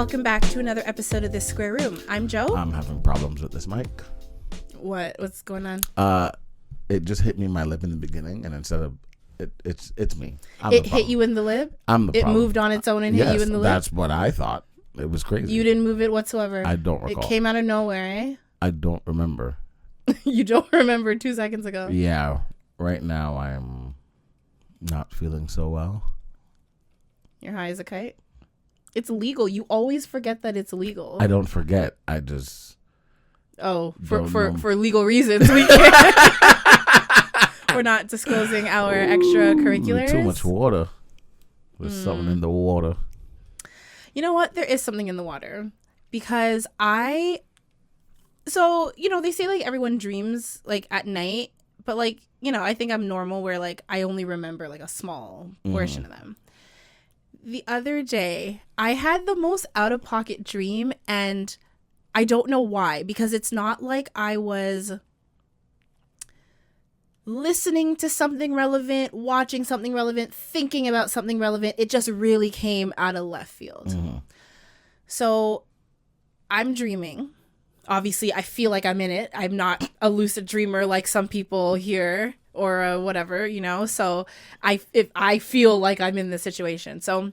Welcome back to another episode of This Square Room. I'm Joe. I'm having problems with this mic. What's going on? It just hit me in my lip in the beginning, and instead of it's me. It hit you in the lip? I'm the problem. It moved on its own and hit you in the lip? That's what I thought. It was crazy. You didn't move it whatsoever? I don't recall. It came out of nowhere, eh? I don't remember. You don't remember 2 seconds ago? Yeah. Right now, I'm not feeling so well. You're high as a kite? It's legal. You always forget that it's legal. I don't forget. I just... Oh, for legal reasons, we can't. We're not disclosing our extracurriculars. Too much water. There's something in the water. You know what? There is something in the water. Because so, they say, like, everyone dreams, like, at night. But, like, I think I'm normal where, like, I only remember, like, a small portion of them. The other day, I had the most out-of-pocket dream, and I don't know why, because it's not like I was listening to something relevant, watching something relevant, thinking about something relevant. It just really came out of left field. Mm-hmm. So I'm dreaming. Obviously, I feel like I'm in it. I'm not a lucid dreamer like some people here or whatever, So I feel like I'm in this situation. So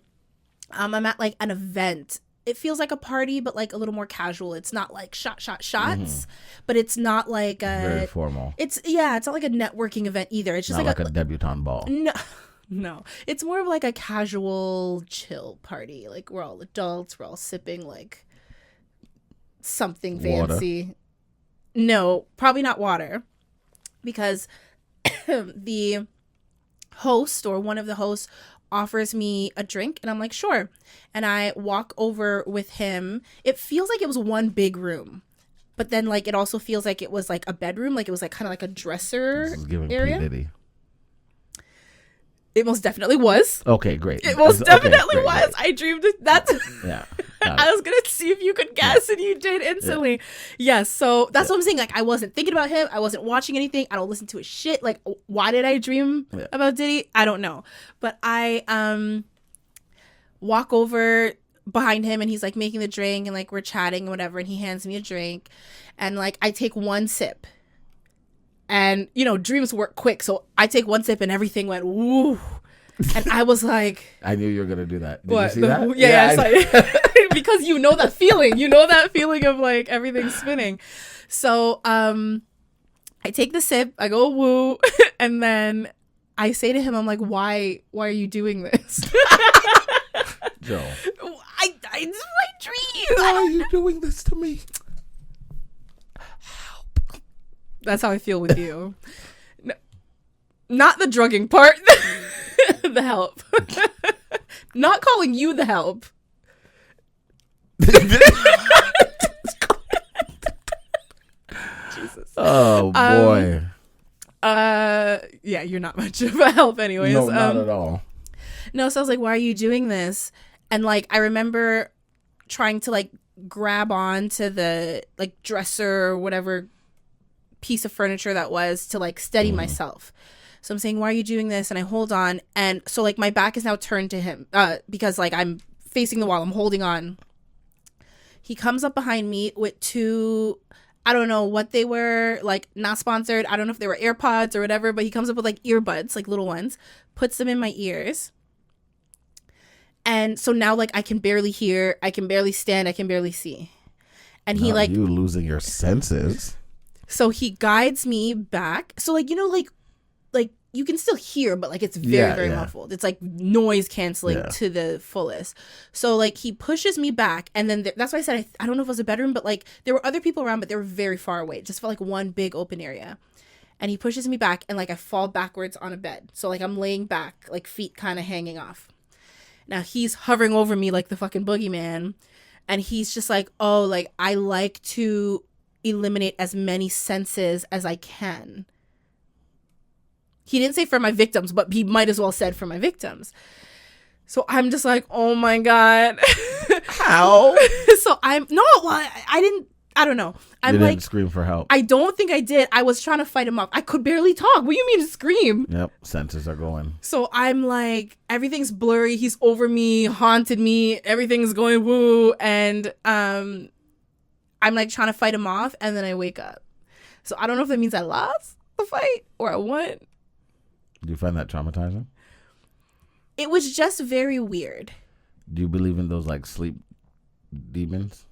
I'm at like an event. It feels like a party, but like a little more casual. It's not like shots, but it's not like very formal. It's not like a networking event either. It's just not like a debutante ball. No, it's more of like a casual chill party. Like we're all adults. We're all sipping like something fancy. Water. No, probably not water, because the host or one of the hosts offers me a drink and I'm like, sure. And I walk over with him. It feels like it was one big room, but then like it also feels like it was like a bedroom, like it was like kind of like a dresser area. Diddy. It most definitely was. Okay, great. It most definitely was. Great. I dreamed that's yeah. I was gonna see if you could guess, and you did instantly. Yeah. Yes, so that's what I'm saying. Like, I wasn't thinking about him. I wasn't watching anything. I don't listen to his shit. Like, why did I dream about Diddy? I don't know. But I walk over behind him, and he's like making the drink, and like we're chatting and whatever, and he hands me a drink, and like I take one sip, and dreams work quick, so I take one sip, and everything went woo. And I was like, I knew you were gonna do that. Did what? You see that? Yeah. Because that feeling of like everything spinning. So I take the sip, I go woo, and then I say to him, I'm like, why are you doing this? Joe, it's my dream. Why are you doing this to me? Help. That's how I feel with you. No, not the drugging part. The help. Not calling you the help. Jesus. Oh boy. Yeah, you're not much of a help anyways. No, not at all. No, so I was like, why are you doing this? And like I remember trying to like grab on to the like dresser or whatever piece of furniture that was to like steady myself. So I'm saying, why are you doing this? And I hold on. And so like my back is now turned to him because like I'm facing the wall. I'm holding on. He comes up behind me with two, I don't know what they were, like not sponsored. I don't know if they were AirPods or whatever, but he comes up with like earbuds, like little ones, puts them in my ears. And so now like I can barely hear, I can barely stand, I can barely see. And he like, you losing your senses. So he guides me back. So like, like you can still hear, but like it's very muffled. It's like noise canceling to the fullest. So like he pushes me back, and then that's why I said I don't know if it was a bedroom, but like there were other people around, but they were very far away. It just felt like one big open area. And he pushes me back, and like I fall backwards on a bed. So like I'm laying back, like feet kind of hanging off. Now he's hovering over me like the fucking boogeyman, and he's just like, oh, like I like to eliminate as many senses as I can. He didn't say for my victims, but he might as well said for my victims. So I'm just like, oh my God. How? So I I don't know. You didn't scream for help. I don't think I did. I was trying to fight him off. I could barely talk. What do you mean scream? Yep, senses are going. So I'm like, everything's blurry. He's over me, haunted me. Everything's going woo. And I'm like trying to fight him off. And then I wake up. So I don't know if that means I lost the fight or I won. Do you find that traumatizing? It was just very weird. Do you believe in those like sleep demons?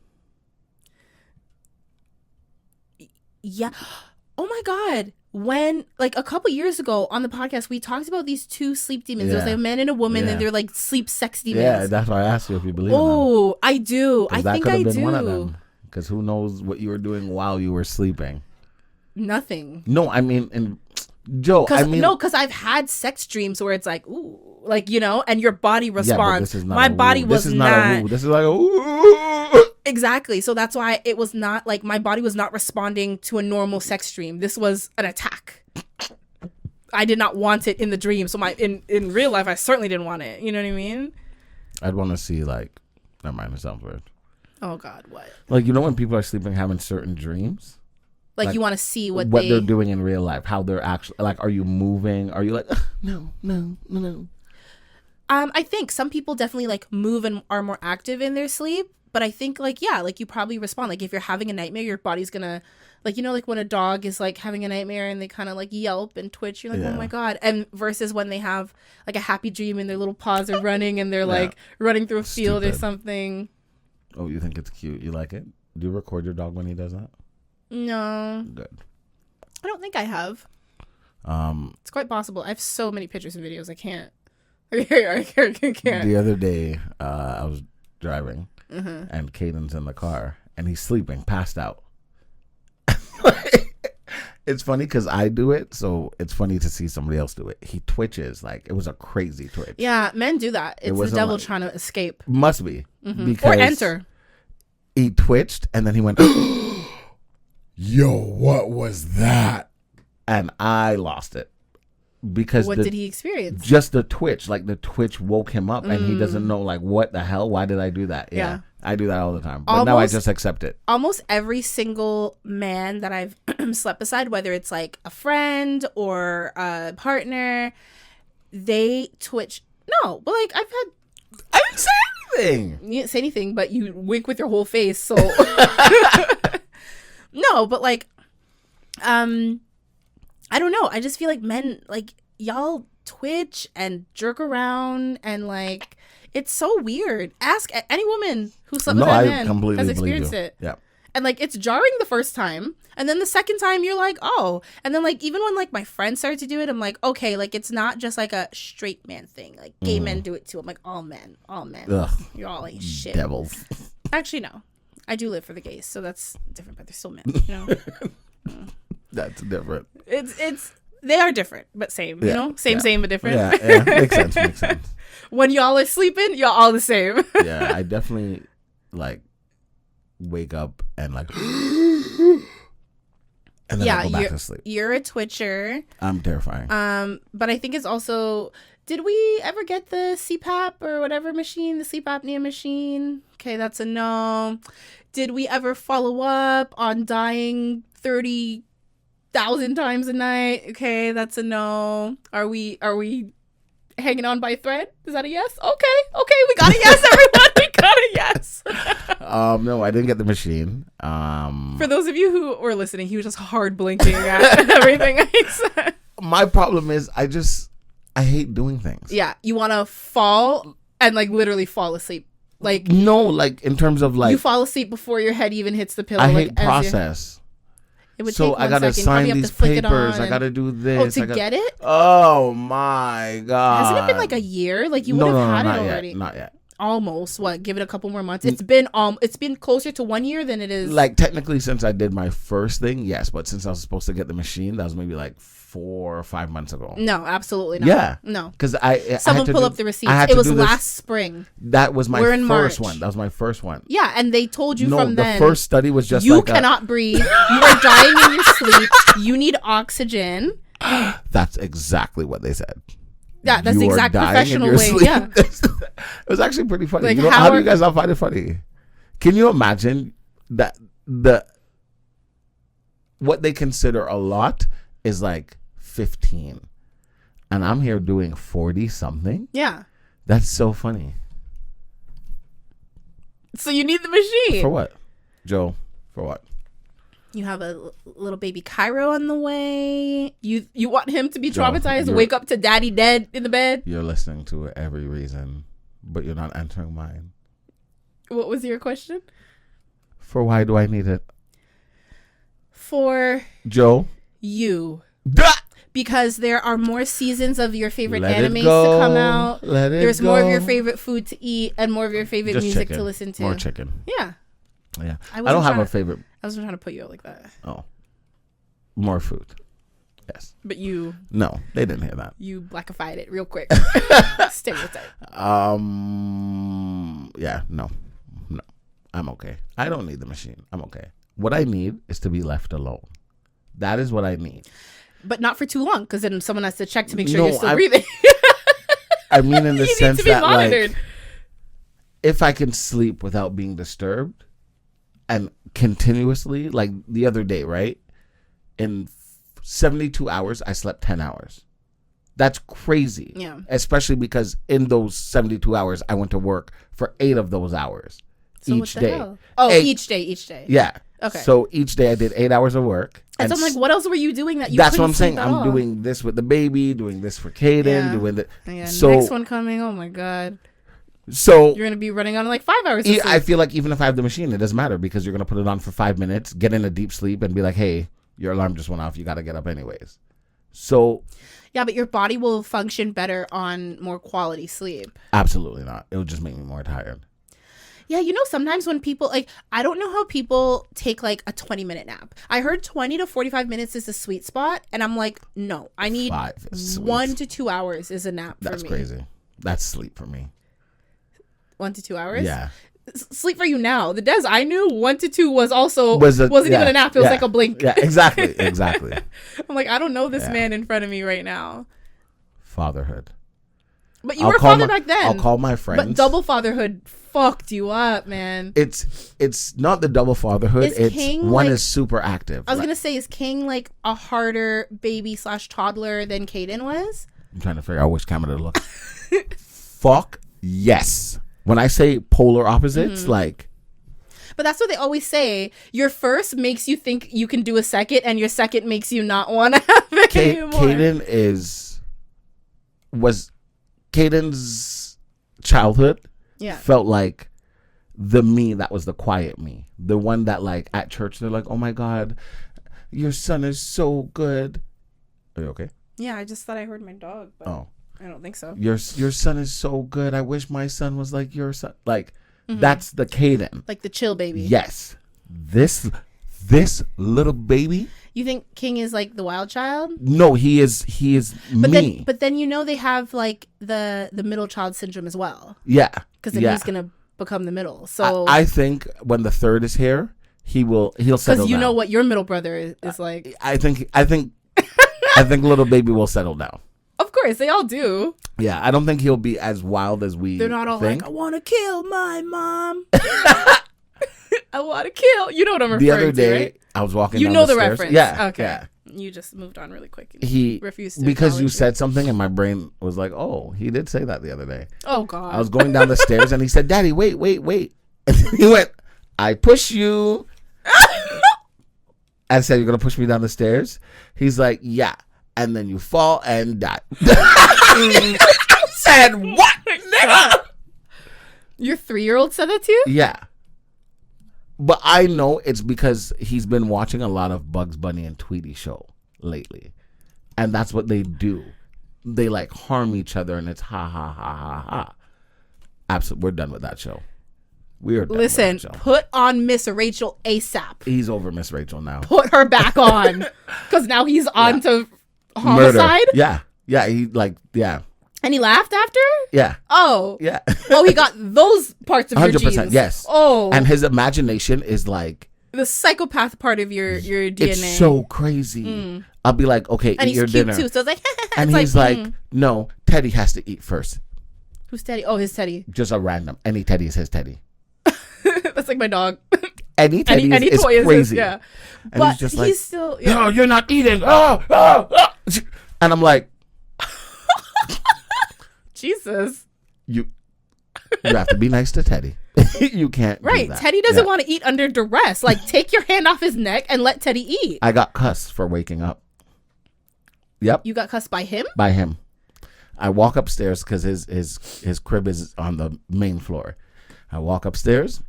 Yeah. Oh my God. When like a couple years ago on the podcast, we talked about these two sleep demons. It was like a man and a woman, and they're like sleep sex demons. Yeah, that's why I asked you if you believe in them. Oh, I do. I think I do. One of them. Because who knows what you were doing while you were sleeping? Nothing. No, I mean, and Joe, because I've had sex dreams where it's like, ooh, like, you know, and your body responds. My body was not. This is like, ooh. Exactly. So that's why it was not like my body was not responding to a normal sex dream. This was an attack. I did not want it in the dream. So in real life, I certainly didn't want it. You know what I mean? I'd want to see like, never mind, it sounds weird. Oh God, what? Like, you know when people are sleeping having certain dreams? Like you want to see what they're doing in real life, how they're actually, like, are you moving? Are you like, no. I think some people definitely like move and are more active in their sleep. But I think like, yeah, like you probably respond. Like if you're having a nightmare, your body's gonna, like, you know, like when a dog is like having a nightmare and they kind of like yelp and twitch, you're like, oh my God. And versus when they have like a happy dream and their little paws are running and they're like running through a field or something. Oh, you think it's cute? You like it? Do you record your dog when he does that? No. Good. I don't think I have. It's quite possible. I have so many pictures and videos. I can't. I can't. The other day, I was driving. And Caden's in the car and he's sleeping, passed out. It's funny because I do it, so it's funny to see somebody else do it. He twitches like it was a crazy twitch. Yeah, men do that. It's the devil trying to escape. Must be. Or enter. He twitched and then he went, yo, what was that? And I lost it. Because what did he experience? Just the twitch. Like the twitch woke him up and he doesn't know like what the hell? Why did I do that? Yeah. I do that all the time. But now I just accept it. Almost every single man that I've slept beside, whether it's like a friend or a partner, they twitch. No, but like I didn't say anything. You didn't say anything, but you wink with your whole face. So no, but like I don't know. I just feel like men, like, y'all twitch and jerk around and, like, it's so weird. Ask any woman who slept with a man has experienced it. Yeah. And, like, it's jarring the first time. And then the second time, you're like, oh. And then, like, even when, like, my friends started to do it, I'm like, okay, like, it's not just, like, a straight man thing. Like, gay men do it, too. I'm like, all men. Ugh. You're all like shit. Devils. Actually, no. I do live for the gays, so that's different, but they're still men, you know? That's different. It's they are different, but same. You know, same but different. Yeah, makes sense. When y'all are sleeping, y'all all the same. Yeah, I definitely like wake up and like, and then I go back to sleep. You're a twitcher. I'm terrifying. But I think it's also. Did we ever get the CPAP or whatever machine, the sleep apnea machine? Okay, that's a no. Did we ever follow up on dying 30,000 times a night? Okay, that's a no. Are we hanging on by a thread? Is that a yes? Okay, we got a yes, everyone. We got a yes. No, I didn't get the machine. For those of you who were listening, he was just hard blinking at everything I said. My problem is I hate doing things. Yeah, you want to fall and like literally fall asleep. Like no, like in terms of like you fall asleep before your head even hits the pillow. I hate process. It would so take I gotta sign these papers. I gotta do this. Get it? Oh my God! Hasn't it been like a year? Like you would have had it already. Not yet. Almost. What? Give it a couple more months. It's been closer to 1 year than it is. Like technically, since I did my first thing, yes. But since I was supposed to get the machine, that was maybe like 4 or 5 months ago. No, absolutely not. Yeah. No. Because someone pull up the receipts. It was last spring. That was my first one. That was my first one. Yeah, and they told you from then. The first study was just you cannot breathe. You are dying in your sleep. You need oxygen. That's exactly what they said. Yeah, that's the exact professional way. Sleep. Yeah. It was actually pretty funny. Like how do you guys not find it funny? Can you imagine that the what they consider a lot is like 15. And I'm here doing 40 something. Yeah. That's so funny. So you need the machine. For what? Joe, for what? You have a little baby Cairo on the way. You want him to be traumatized, wake up to daddy dead in the bed? You're listening to every reason, but you're not answering mine. What was your question? For why do I need it? For Joe. You. Duh! Because there are more seasons of your favorite animes to come out. There's more of your favorite food to eat and more of your favorite music to listen to. More chicken. Yeah. Yeah. I don't have a favorite. I wasn't trying to put you out like that. Oh. More food. Yes. But you. No, they didn't hear that. You blackified it real quick. Stereotype. Yeah. No. I'm okay. I don't need the machine. I'm okay. What I need is to be left alone. That is what I need. But not for too long, because then someone has to check to make sure you're still breathing. I mean, in the sense that, monitored. like, if I can sleep without being disturbed and continuously, like the other day, right? In 72 hours, I slept 10 hours. That's crazy. Yeah. Especially because in those 72 hours, I went to work for 8 of those hours. So each day. Hell? Oh, 8. Each day. Yeah. Okay. So each day I did 8 hours of work. And so I'm like, what else were you doing that you That's what I'm couldn't saying. I'm doing this with the baby, doing this for Caden, doing the. Yeah, so next one coming. Oh my God. So you're gonna be running on like 5 hours. I feel like even if I have the machine, it doesn't matter because you're gonna put it on for 5 minutes, get in a deep sleep, and be like, "Hey, your alarm just went off. You got to get up anyways." So. Yeah, but your body will function better on more quality sleep. Absolutely not. It will just make me more tired. Yeah, sometimes when people, like, I don't know how people take, like, a 20-minute nap. I heard 20 to 45 minutes is the sweet spot, and I'm like, no, I need 1 to 2 hours is a nap for me. That's crazy. That's sleep for me. 1 to 2 hours? Yeah. Sleep for you now. The Des I knew 1 to 2 wasn't even a nap. It was like a blink. Yeah, exactly. I'm like, I don't know this man in front of me right now. Fatherhood. But you were a father back then. I'll call my friends. But double fatherhood fucked you up, man. It's not the double fatherhood. One is super active. I was gonna say, is King like a harder baby / toddler than Caden was? I'm trying to figure out which camera to look. Fuck yes. When I say polar opposites, like. But that's what they always say. Your first makes you think you can do a second, and your second makes you not want to have it anymore. Caden's childhood felt like the me that was the quiet me. The one that, like, at church, they're like, oh my God, your son is so good. Are you okay? Yeah, I just thought I heard my dog, but I don't think so. Your son is so good. I wish my son was like your son. Like, that's the Caden. Like the chill baby. Yes. This little baby. You think King is like the wild child? No, he is me. But then they have like the middle child syndrome as well. Yeah. Because then he's gonna become the middle. So I think when the third is here, he'll settle down. Because you know what your middle brother is like. I think little baby will settle down. Of course, they all do. Yeah, I don't think he'll be as wild as we. They're not all think. like, I want to kill my mom. I want to kill. You know what I'm referring to, the other day, right? I was walking. You down know the the stairs. reference. Yeah. Okay. Yeah. You just moved on really quick. He refused to because you said something, and my brain was like, "Oh, he did say that the other day." Oh God. I was going down the stairs, and he said, "Daddy, wait." And he went, "I push you." I said, "You're gonna push me down the stairs?" He's like, "Yeah." And then you fall and die. I said, what, nigga? Your 3-year-old said that to you? Yeah. But I know it's because he's been watching a lot of Bugs Bunny and Tweety show lately. And that's what they do. They like harm each other and it's ha ha ha ha ha. Absolutely. We're done with that show. We are done with that show. Put on Miss Rachel ASAP. He's over Miss Rachel now. Put her back on. Because now he's on to homicide. Murder. Yeah. And he laughed after? Yeah. Oh. Yeah. He got those parts of 100%, your genes. Yes. Oh. And his imagination is like the psychopath part of your DNA. It's so crazy. I'll be like, okay, and eat your dinner. And he's cute too, so it's like and he's like, no, Teddy has to eat first. Who's Teddy? Oh, his Teddy. Just a random. Any Teddy is his Teddy. That's like my dog. any teddy is crazy. Yeah. And but he's just like, still, no, you're not eating. And I'm like, Jesus. You have to be nice to Teddy. You can't. Right. Do that. Teddy doesn't want to eat under duress. Like, take your hand off his neck and let Teddy eat. I got cussed for waking up. Yep. You got cussed by him? By him. I walk upstairs because his crib is on the main floor. I walk upstairs.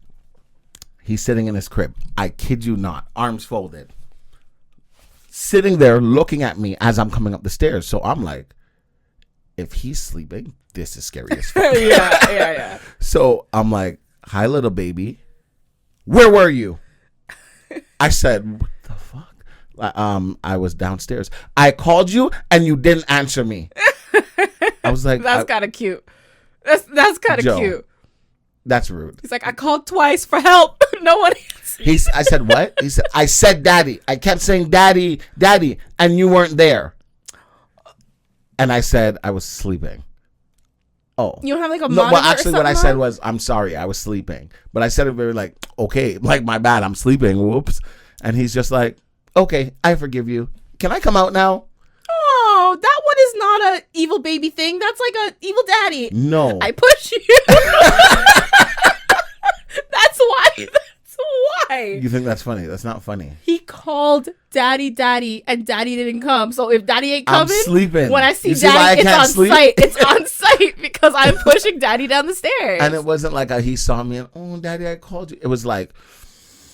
He's sitting in his crib. I kid you not. Arms folded. Sitting there looking at me as I'm coming up the stairs. So I'm like, if he's sleeping, this is scary as fuck. Yeah. So I'm like, hi, little baby. Where were you? I said, what the fuck? I was downstairs. I called you and you didn't answer me. I was like, that's kind of cute. That's kind of cute. That's rude. He's like, I called twice for help. No one answered. I said, what? He said, I said daddy. I kept saying daddy, daddy, and you weren't there. And I said I was sleeping. Oh. You don't have like a no, monitor well, actually, what I said on? was, I'm sorry, I was sleeping. But I said it very like, okay, like my bad, I'm sleeping. Whoops. And he's just like, okay, I forgive you. Can I come out now? Oh, that one is not a evil baby thing. That's like a evil daddy. No. I push you. That's why. That's why. You think that's funny? That's not funny. He called daddy, and daddy didn't come. So if daddy ain't coming, I'm sleeping. When I see daddy, it's on site. It's on site because I'm pushing daddy down the stairs. And it wasn't like he saw me and, oh, daddy, I called you. It was like,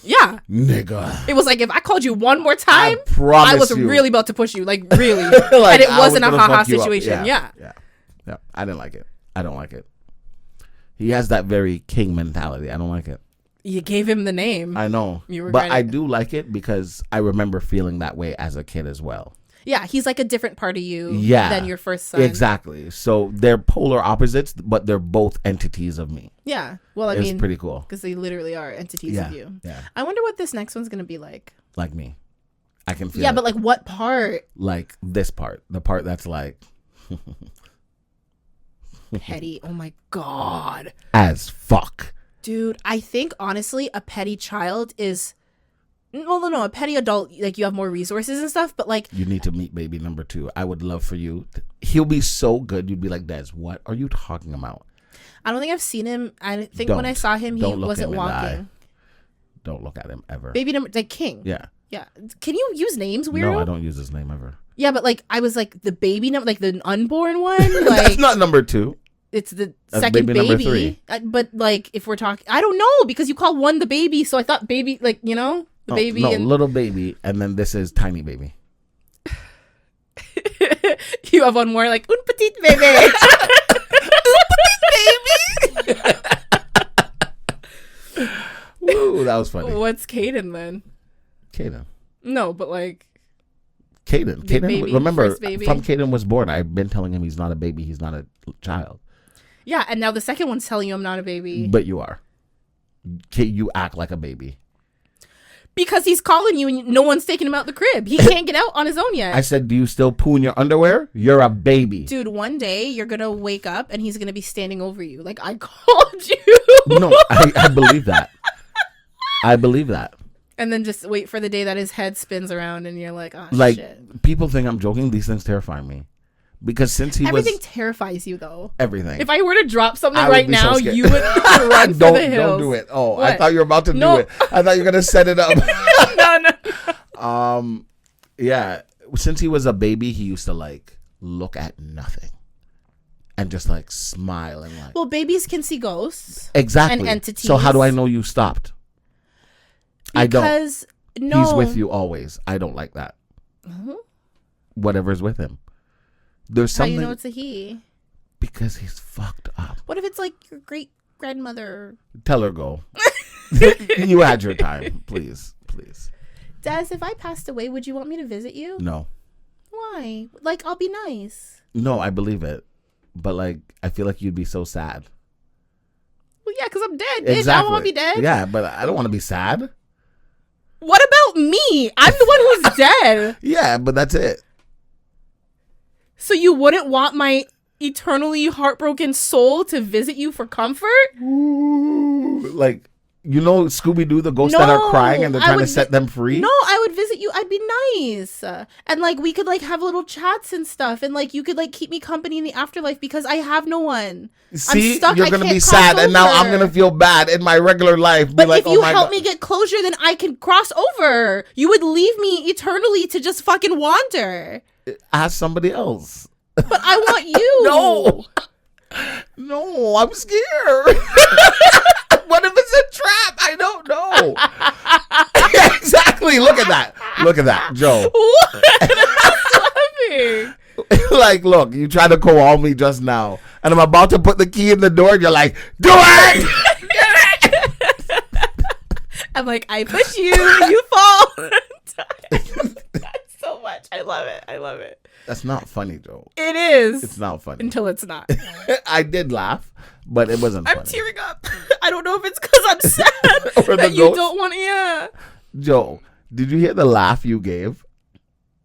yeah, nigga. It was like, if I called you one more time, I was you. really about to push you, like really. Like, and it wasn't a haha situation. Yeah. I didn't like it. I don't like it. He has that very king mentality. I don't like it. You gave him the name. I know. But I do like it because I remember feeling that way as a kid as well. Yeah, he's like a different part of you than your first son. Exactly. So they're polar opposites, but they're both entities of me. Yeah. Well, I mean, it's pretty cool. Because they literally are entities of you. Yeah. I wonder what this next one's going to be like. Like me. I can feel it. But like what part? Like this part. The part that's like... petty. Oh my God. As fuck. Dude, I think honestly a petty child is... Well, no, a petty adult, like you have more resources and stuff, but like... You need to meet baby number 2. I would love for you. He'll be so good. You'd be like, Des, what are you talking about? I don't think I've seen him. I think when I saw him, he wasn't walking. Don't look at him ever. Baby number... Like King. Yeah. Yeah. Can you use names, weirdo? No, I don't use his name ever. Yeah, but like I was like the baby number, like the unborn one. Like, that's not number 2. It's the That's second baby number 3. But like if we're talking, I don't know because you call one the baby, so I thought baby, like the baby. No, little baby, and then this is tiny baby. You have one more like un petit bébé. Un petit baby. Woo, that was funny. What's Caden then? Caden. No, but like. Caden. Baby, remember, baby. from Caden was born, I've been telling him he's not a baby. He's not a child. Yeah, and now the second one's telling you I'm not a baby. But you are. You act like a baby. Because he's calling you and no one's taking him out the crib. He can't get out on his own yet. I said, do you still poo in your underwear? You're a baby. Dude, one day you're going to wake up and he's going to be standing over you. Like, I called you. No, I believe that. I believe that. And then just wait for the day that his head spins around and you're like, oh, like, shit. People think I'm joking. These things terrify me. Because since everything terrifies you, though. Everything. If I were to drop something right now, you would run for the hills. Don't do it. Oh, what? I thought you were about to do it. I thought you were going to set it up. No. Yeah. Since he was a baby, he used to like look at nothing and just like smile and like. Well, babies can see ghosts. Exactly. And entities. So how do I know you stopped? Because I don't. He's with you always. I don't like that. Mm-hmm. Whatever's with him. There's something. How do you know it's a he? Because he's fucked up. What if it's like your great grandmother? Tell her go. You had your time. Please. Des, if I passed away, would you want me to visit you? No. Why? Like, I'll be nice. No, I believe it. But like, I feel like you'd be so sad. Well, yeah, because I'm dead. Exactly. I want to be dead. Yeah, but I don't want to be sad. What about me? I'm the one who's dead. Yeah, but that's it. So you wouldn't want my eternally heartbroken soul to visit you for comfort? Ooh, like, You know Scooby-Doo, the ghosts that are crying and they're trying to set them free? No, I would visit you. I'd be nice. And, like, we could, like, have little chats and stuff. And, like, you could, like, keep me company in the afterlife because I have no one. See, you're going to be sad. And now I'm going to feel bad in my regular life. But if you help me get closure, then I can cross over. You would leave me eternally to just fucking wander. Ask somebody else. But I want you. No, I'm scared. What if it's a trap? I don't know. Exactly. Look at that, Joe. What? I'm laughing. Like, look, you tried to call me just now, and I'm about to put the key in the door, and you're like, do it! I'm like, I push you, you fall. That's so much. I love it. That's not funny, Joe. It is. It's not funny. Until it's not. I did laugh, but it wasn't funny. I'm tearing up. I don't know if it's because I'm sad that you don't want to. Yeah. Joe, did you hear the laugh you gave?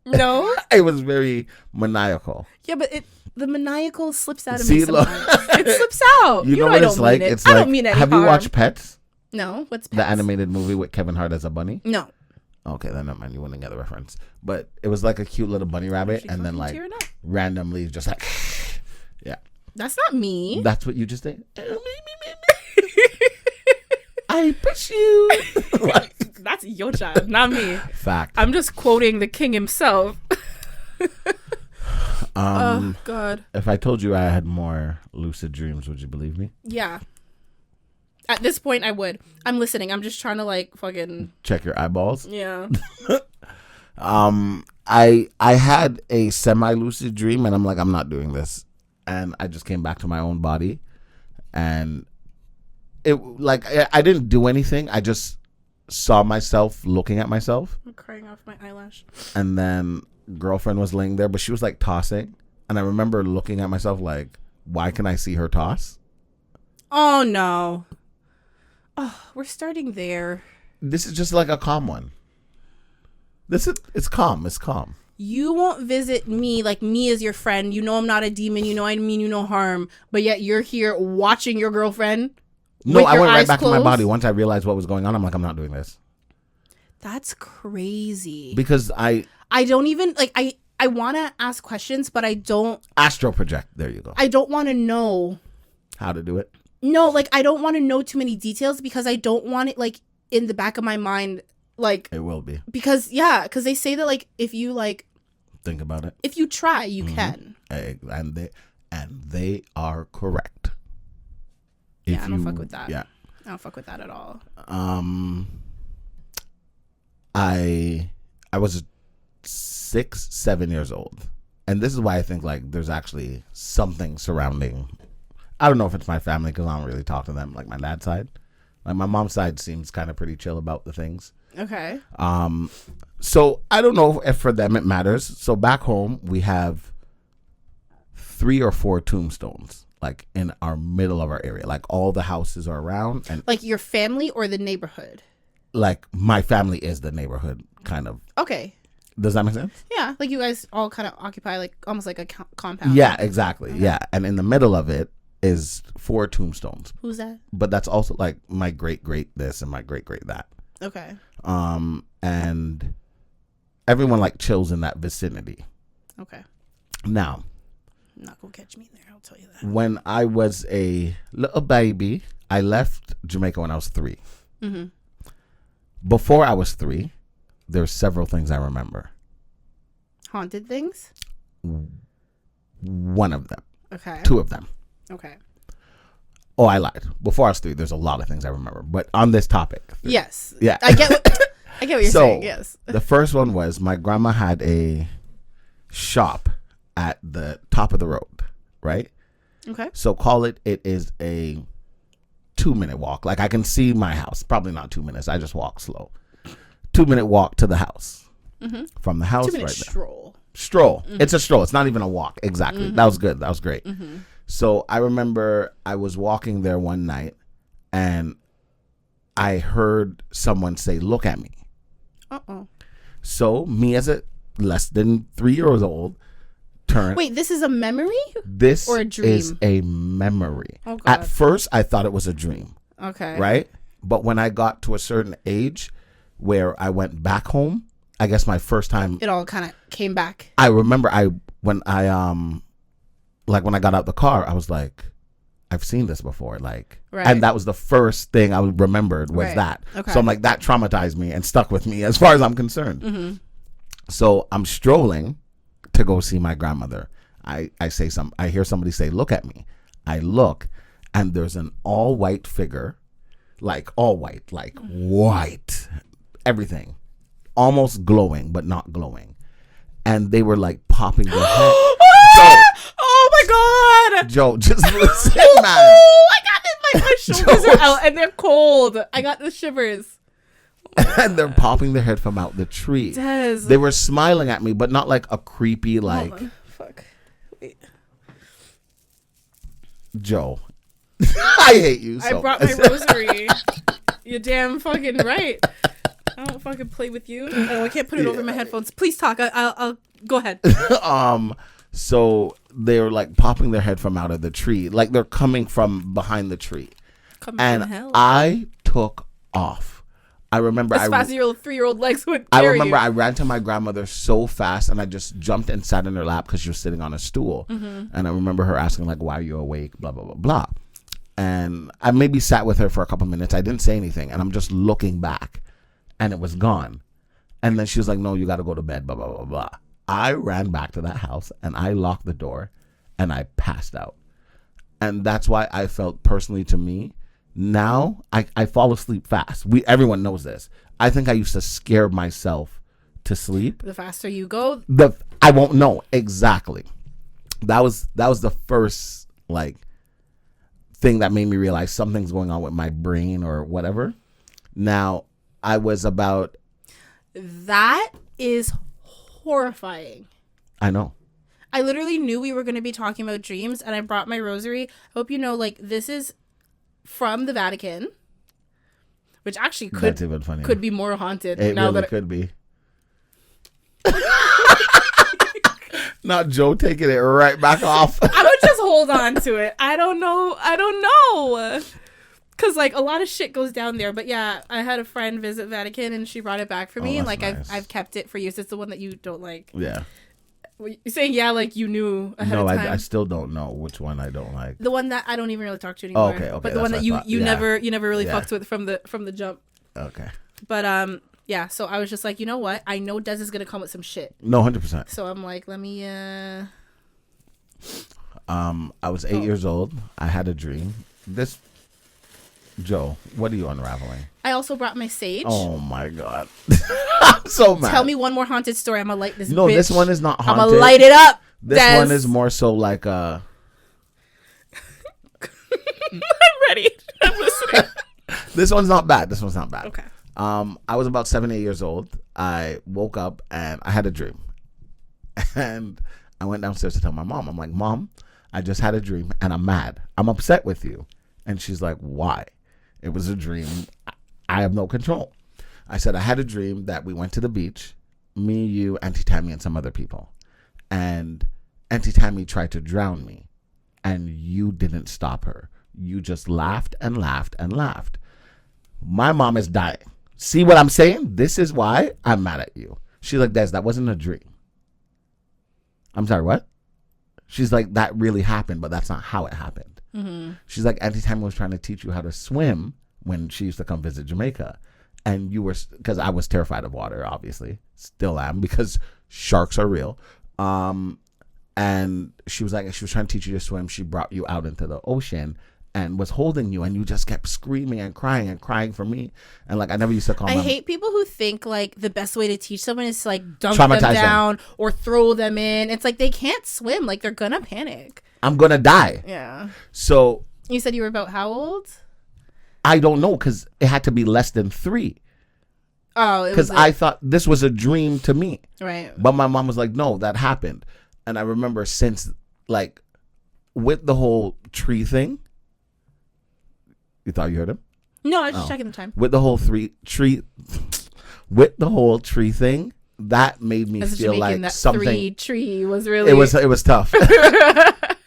No. It was very maniacal. Yeah, but the maniacal slips out of See, me sometimes. It slips out. You know what it's like? It's I don't mean any Have harm. you watched Pets? No. What's Pets? The animated movie with Kevin Hart as a bunny? No. Okay, then never mind. You wouldn't get the reference. But it was like a cute little bunny rabbit, and then like randomly just like, yeah. That's not me. That's what you just did. I push you. That's your child, not me. Fact. I'm just quoting the king himself. Oh God. If I told you I had more lucid dreams, would you believe me? Yeah. At this point, I would. I'm listening. I'm just trying to like fucking check your eyeballs. Yeah. I had a semi-lucid dream, and I'm like, I'm not doing this, and I just came back to my own body, and it like I didn't do anything. I just saw myself looking at myself. I'm crying off my eyelash. And then girlfriend was laying there, but she was like tossing, and I remember looking at myself like, why can I see her toss? Oh no. Oh, we're starting there. This is just like a calm one. It's calm. It's calm. You won't visit me like me as your friend. You know I'm not a demon. You know I mean you no harm. But yet you're here watching your girlfriend. No, I went right back to my body once I realized what was going on. I'm like, I'm not doing this. That's crazy. Because I don't even like I want to ask questions, but I don't. Astral project. There you go. I don't want to know how to do it. No, like I don't want to know too many details because I don't want it like in the back of my mind. Like it will be because they say that like if you like think about it, if you try, you can. And they are correct. Yeah, I don't fuck with that. Yeah, I don't fuck with that at all. I was 6-7 years old, and this is why I think like there's actually something surrounding. I don't know if it's my family because I don't really talk to them, like my dad's side. Like my mom's side seems kind of pretty chill about the things. Okay. So I don't know if for them it matters. So back home we have 3 or 4 tombstones, like in our middle of our area. Like all the houses are around, and like your family or the neighborhood. Like my family is the neighborhood, kind of. Okay. Does that make sense? Yeah, like you guys all kind of occupy like almost like a compound. Yeah, exactly. Okay. Yeah, and in the middle of it is 4 tombstones. Who's that? But that's also like my great this and my great that. Okay. And everyone like chills in that vicinity. Okay. Now, not gonna catch me there, I'll tell you that. When I was a little baby, I left Jamaica when I was 3. Mm-hmm. Before I was 3, there's several things I remember. Haunted things? One of them. Okay. 2 of them. Okay. Oh, I lied. Before I was 3, there's a lot of things I remember. But on this topic. 3. Yes. Yeah. I get what you're saying. Yes. The first one was my grandma had a shop at the top of the road, right? Okay. So call it is a 2-minute walk. Like I can see my house. Probably not 2 minutes. I just walk slow. 2-minute walk to the house. Mm-hmm. From the house 2-minute right there. Stroll. Mm-hmm. It's a stroll. It's not even a walk. Exactly. Mm-hmm. That was good. That was great. Mm-hmm. So I remember I was walking there one night and I heard someone say, "Look at me." Uh-oh. So me as a less than 3 years old turned. Wait, this is a memory? This or a dream? Is a memory. Oh, God. At first I thought it was a dream. Okay. Right? But when I got to a certain age where I went back home, I guess my first time, it all kind of came back. I remember when I got out the car, I was like, I've seen this before, like, right. And that was the first thing I remembered was that. Okay. So I'm like, that traumatized me and stuck with me as far as I'm concerned. Mm-hmm. So I'm strolling to go see my grandmother. I hear somebody say, look at me. I look, and there's an all white figure, like all white, like white, everything, almost glowing, but not glowing. And they were like popping their head. Oh my God, Joe, just listen, man. Oh, I got it. My shoulders are out and they're cold. I got the shivers. And they're popping their head from out the tree. Des. They were smiling at me, but not like a creepy, like. Fuck. Wait. Joe, I hate you. I brought my rosary. You're damn fucking right. I don't fucking play with you. Oh, I can't put it over my headphones. Please talk. I'll go ahead. So they're like popping their head from out of the tree, like they're coming from behind the tree. I took off. I remember as fast as your 3-year-old legs would carry you. I ran to my grandmother so fast, and I just jumped and sat in her lap because she was sitting on a stool. Mm-hmm. And I remember her asking like, "Why are you awake?" Blah blah blah blah. And I maybe sat with her for a couple minutes. I didn't say anything, and I'm just looking back, and it was gone. And then she was like, "No, you got to go to bed." Blah blah blah blah. I ran back to that house and I locked the door, and I passed out. And that's why I felt personally, to me, now I fall asleep fast. Everyone knows this. I think I used to scare myself to sleep. The faster you go, I won't know exactly. That was the first like thing that made me realize something's going on with my brain or whatever. Now I was about. That is horrifying. I know. I literally knew we were going to be talking about dreams, and I brought my rosary. I hope you know, like, this is from the Vatican, which actually could be more haunted. It really could be. Not Joe taking it right back off. I would just hold on to it. I don't know. Because, like, a lot of shit goes down there. But, yeah, I had a friend visit Vatican, and she brought it back for me. And, like, nice. I've kept it for years. It's the one that you don't like. Yeah. You're saying, yeah, like, you knew ahead of time. No, I still don't know which one I don't like. The one that I don't even really talk to anymore. Okay. But the one that you never really fucked with from the jump. Okay. But, yeah, so I was just like, you know what? I know Des is going to come with some shit. No, 100%. So I'm like, let me, I was 8 years old. I had a dream. Joe, what are you unraveling? I also brought my sage. Oh my God. I'm so mad. Tell me one more haunted story. I'm going to light this bitch. No, this one is not haunted. I'm going to light it up. This one is more so like I'm ready. I'm listening. This one's not bad. Okay. I was about 7, 8 years old. I woke up and I had a dream. And I went downstairs to tell my mom. I'm like, Mom, I just had a dream and I'm mad. I'm upset with you. And she's like, why? It was a dream. I have no control. I said, I had a dream that we went to the beach, me, you, Auntie Tammy, and some other people. And Auntie Tammy tried to drown me. And you didn't stop her. You just laughed and laughed and laughed. My mom is dying. See what I'm saying? This is why I'm mad at you. She's like, Des, that wasn't a dream. I'm sorry, what? She's like, that really happened, but that's not how it happened. Mm-hmm. She's like, Auntie Tammy was trying to teach you how to swim when she used to come visit Jamaica. And you were, because I was terrified of water, obviously. Still am, because sharks are real. And she was like, she was trying to teach you to swim. She brought you out into the ocean and was holding you, and you just kept screaming and crying for me. And like, I never used to call I hate people who think like the best way to teach someone is to like dunk them down or throw them in. It's like they can't swim. Like they're gonna panic. I'm gonna die. Yeah. So you said you were about how old? I don't know, because it had to be less than 3. Oh, because I thought this was a dream to me. Right. But my mom was like, no, that happened. And I remember since, like, with the whole tree thing. You thought you heard him? No, I was just checking the time. With the whole tree thing, that made me feel Jamaican, like that something. Tree was really. It was tough.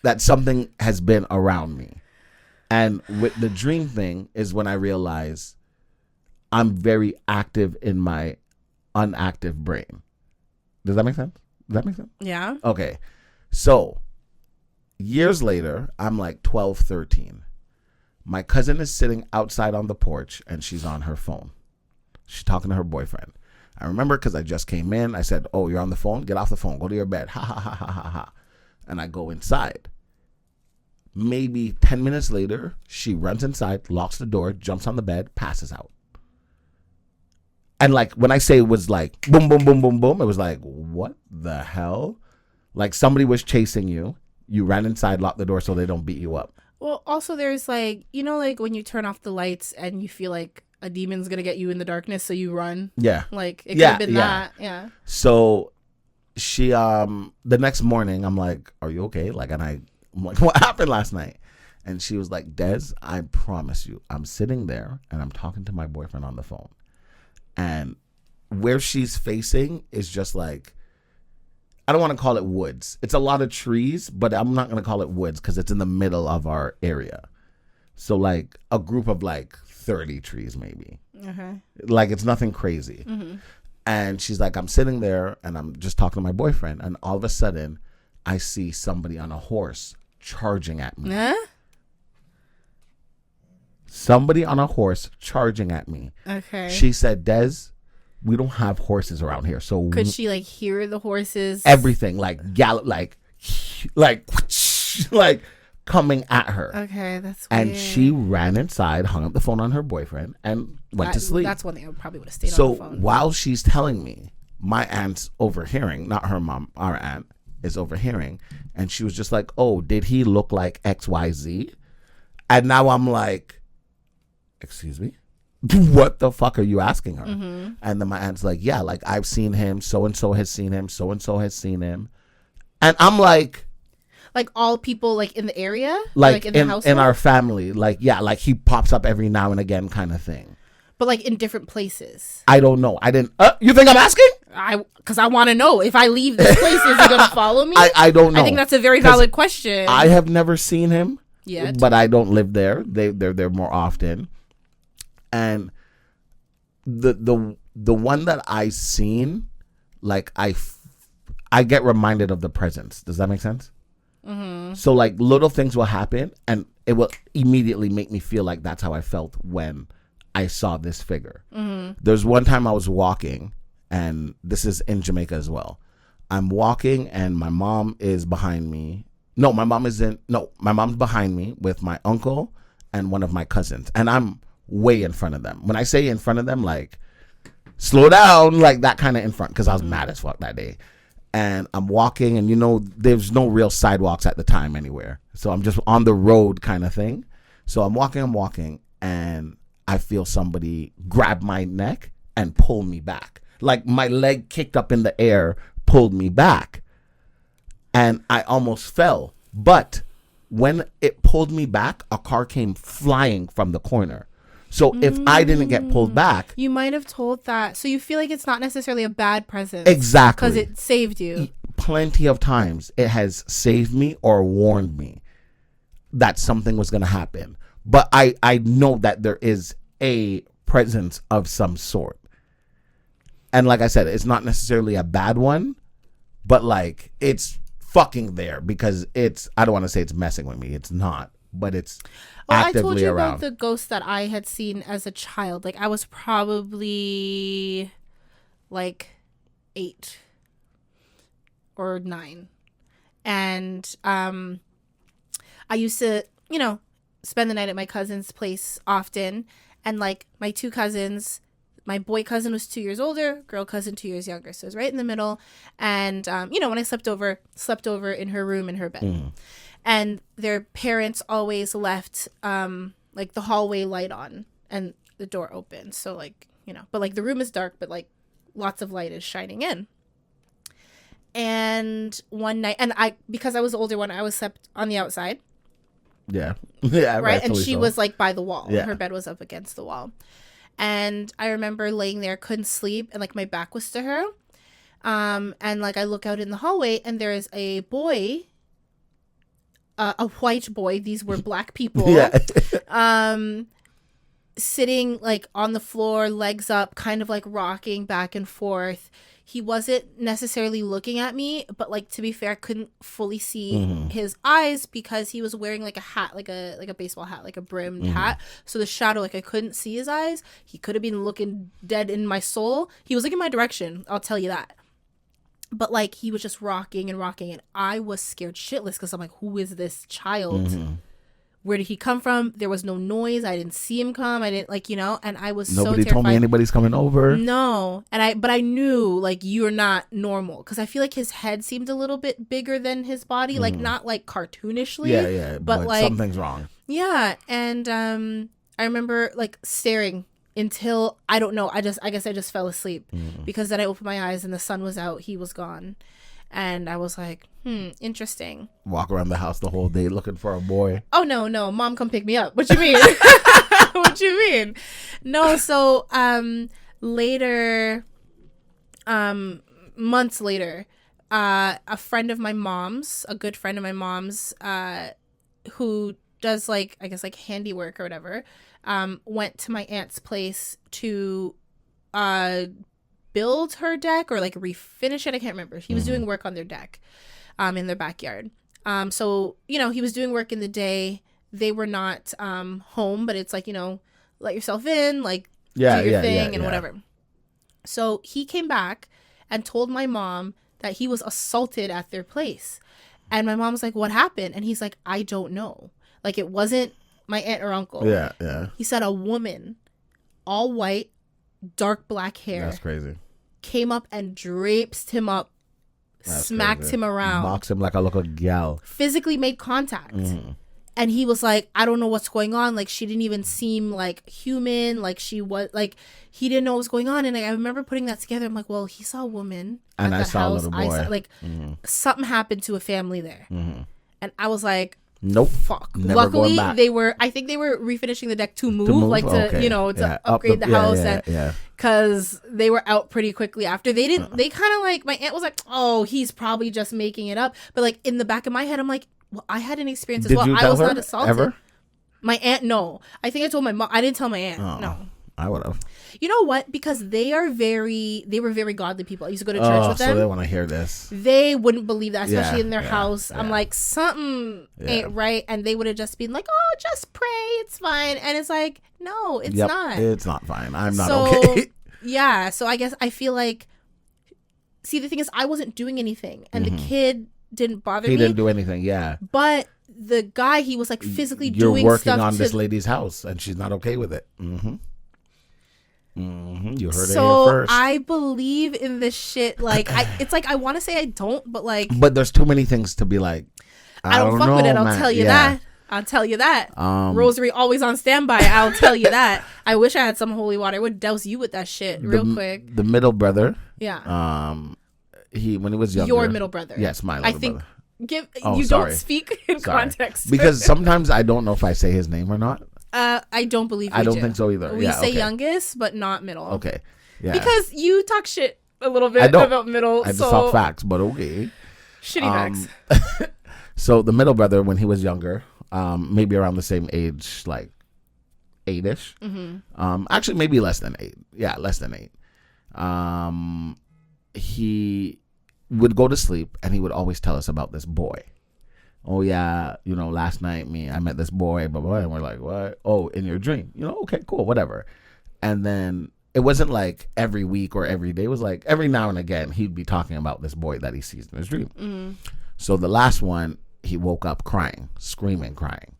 That something has been around me. And with the dream thing is when I realized I'm very active in my unactive brain. Does that make sense? Yeah. Okay. So years later, I'm like 12, 13. My cousin is sitting outside on the porch and she's on her phone. She's talking to her boyfriend. I remember because I just came in. I said, oh, you're on the phone? Get off the phone. Go to your bed. Ha, ha, ha, ha, ha, ha. And I go inside. Maybe 10 minutes later, she runs inside, locks the door, jumps on the bed, passes out. And like when I say it was like boom, boom, boom, boom, boom, it was like, what the hell? Like somebody was chasing you. You ran inside, locked the door so they don't beat you up. Well, also there's like, you know, like when you turn off the lights and you feel like a demon's going to get you in the darkness, so you run. Yeah. Like it could have been that. Yeah. So she, the next morning, I'm like, are you okay? Like, and I'm like, what happened last night? And she was like, Des, I promise you, I'm sitting there and I'm talking to my boyfriend on the phone. And where she's facing is just like, I don't want to call it woods. It's a lot of trees, but I'm not going to call it woods because it's in the middle of our area. So like a group of like 30 trees maybe. Uh-huh. Like it's nothing crazy. Mm-hmm. And she's like, I'm sitting there and I'm just talking to my boyfriend. And all of a sudden I see somebody on a horse charging at me. Huh? Somebody on a horse charging at me. Okay. She said, Des, we don't have horses around here. So could she like hear the horses? Everything like gallop, like coming at her. Okay, that's weird. And she ran inside, hung up the phone on her boyfriend, and went to sleep. That's one thing I probably would have stayed on the phone. So while she's telling me, my aunt's overhearing, not her mom, our aunt is overhearing, and she was just like, "Oh, did he look like XYZ?" And now I'm like, "Excuse me? What the fuck are you asking her?" Mm-hmm. And then my aunt's like, yeah, like I've seen him, so and so has seen him, so and so has seen him. And I'm like all people like in the area, like in the household? In our family, like yeah, like he pops up every now and again kind of thing. But like in different places. I don't know. I didn't you think I'm asking? Because I want to know if I leave this place, is he gonna follow me? I don't know. I think that's a very valid question. I have never seen him yet, but I don't live there. They're there more often. And the one that I seen, like I get reminded of the presence. Does that make sense? Mm-hmm. So like little things will happen, and it will immediately make me feel like that's how I felt when I saw this figure. Mm-hmm. There's one time I was walking, and this is in Jamaica as well. I'm walking, and my mom is behind me. No, my mom isn't. No, my mom's behind me with my uncle and one of my cousins, and I'm way in front of them. When I say in front of them, like slow down, like that kind of in front, because I was mad as fuck that day. And I'm walking, and you know, there's no real sidewalks at the time anywhere, so I'm just on the road kind of thing. So I'm walking, and I feel somebody grab my neck and pull me back, like my leg kicked up in the air, pulled me back, and I almost fell. But when it pulled me back, a car came flying from the corner. So if I didn't get pulled back, you might have told that. So you feel like it's not necessarily a bad presence. Exactly. Because it saved you. Plenty of times it has saved me or warned me that something was going to happen. But I know that there is a presence of some sort. And like I said, it's not necessarily a bad one, but like it's fucking there because I don't want to say it's messing with me. It's not. But it's actively I told you around. about the ghost that I had seen as a child. Like I was probably like 8 or 9, and I used to, spend the night at my cousin's place often. And like my 2 cousins, my boy cousin was 2 years older, girl cousin 2 years younger, so it was right in the middle. And when I slept over in her room in her bed. Mm. And their parents always left like the hallway light on and the door open. So like, but like the room is dark, but like lots of light is shining in. And one night, and because I was the older one, I was slept on the outside. Yeah. Yeah. Right. And she so. was like by the wall. Yeah. Her bed was up against the wall. And I remember laying there, couldn't sleep. And like my back was to her. And like I look out in the hallway and there is a boy, a white boy. These were black people. Yeah. sitting like on the floor, legs up, kind of like rocking back and forth. He wasn't necessarily looking at me, but like, to be fair, I couldn't fully see his eyes because he was wearing like a hat, like a baseball hat, like a brimmed hat. So the shadow, like I couldn't see his eyes. He could have been looking dead in my soul. He was looking my direction, I'll tell you that. But like, he was just rocking and rocking, and I was scared shitless because I'm like, who is this child? Where did he come from? There was no noise. I didn't see him come. I didn't like, and I was so terrified. Nobody told me anybody's coming over. No. But I knew like, you're not normal. Because I feel like his head seemed a little bit bigger than his body. Like, not like cartoonishly. Yeah. But like, something's wrong. Yeah. And I remember like staring until, I don't know. I guess I just fell asleep. Because then I opened my eyes and the sun was out. He was gone. And I was like, interesting. Walk around the house the whole day looking for a boy. Oh, no. Mom, come pick me up. What you mean? What you mean? No, so later, months later, a friend of my mom's, a good friend of my mom's, who does like, I guess like handiwork or whatever, went to my aunt's place to build her deck or like refinish it. I can't remember. He was doing work on their deck in their backyard. So, he was doing work in the day. They were not home, but it's like, let yourself in, like do your thing and whatever. So he came back and told my mom that he was assaulted at their place. And my mom's like, what happened? And he's like, I don't know. Like, it wasn't my aunt or uncle. Yeah. He said a woman, all white, dark black hair. That's crazy. Came up and draped him up, smacked him around. Boxed him like a little gal. Physically made contact. And he was like, I don't know what's going on. Like, she didn't even seem like human. Like, she was like, he didn't know what was going on. And I remember putting that together. I'm like, well, he saw a woman. And I saw house. a little boy. I saw, like, something happened to a family there. And I was like, nope. Fuck. Never Luckily, going back. I think they were refinishing the deck to move. To upgrade the house. And because they were out pretty quickly after. They didn't, they kind of like, my aunt was like, oh, he's probably just making it up. But like, in the back of my head, I'm like, well, I had an experience as well. I was not assaulted. Ever? My aunt, no. I think I told my mom. I didn't tell my aunt. No. I would have. You know what? Because they were very godly people. I used to go to church with them. So they want to hear this. They wouldn't believe that, especially in their house. I'm like, something ain't right. And they would have just been like, oh, just pray. It's fine. And it's like, no, it's not. It's not fine. I'm not okay. Yeah. So I guess I feel like, see, the thing is, I wasn't doing anything. And the kid didn't bother me. He didn't do anything, But the guy, he was like physically doing stuff. You're working on this lady's house and she's not okay with it. You heard it here first. So I believe in this shit. Like, it's like, I want to say I don't, but like. But there's too many things to be like, I don't fuck know, with it. I'll tell you that. I'll tell you that. Rosary always on standby. I'll tell you that. I wish I had some holy water. I would douse you with that shit real quick. The middle brother. Yeah. He, when he was younger. Your middle brother. Yes, my little brother. Don't speak in context. Because sometimes I don't know if I say his name or not. I don't believe you I don't think so either. We say youngest, but not middle. Okay. Yeah. Because you talk shit a little bit about middle. I just talk facts, but okay. Shitty facts. So the middle brother, when he was younger, maybe around the same age, like 8-ish. Actually, maybe less than 8. Yeah, less than 8. He would go to sleep and he would always tell us about this boy. Oh yeah, last night I met this boy, blah, blah, and we're like, what? Oh, in your dream? Okay, cool, whatever. And then it wasn't like every week or every day. It was like every now and again he'd be talking about this boy that he sees in his dream. So the last one, he woke up crying, screaming, crying.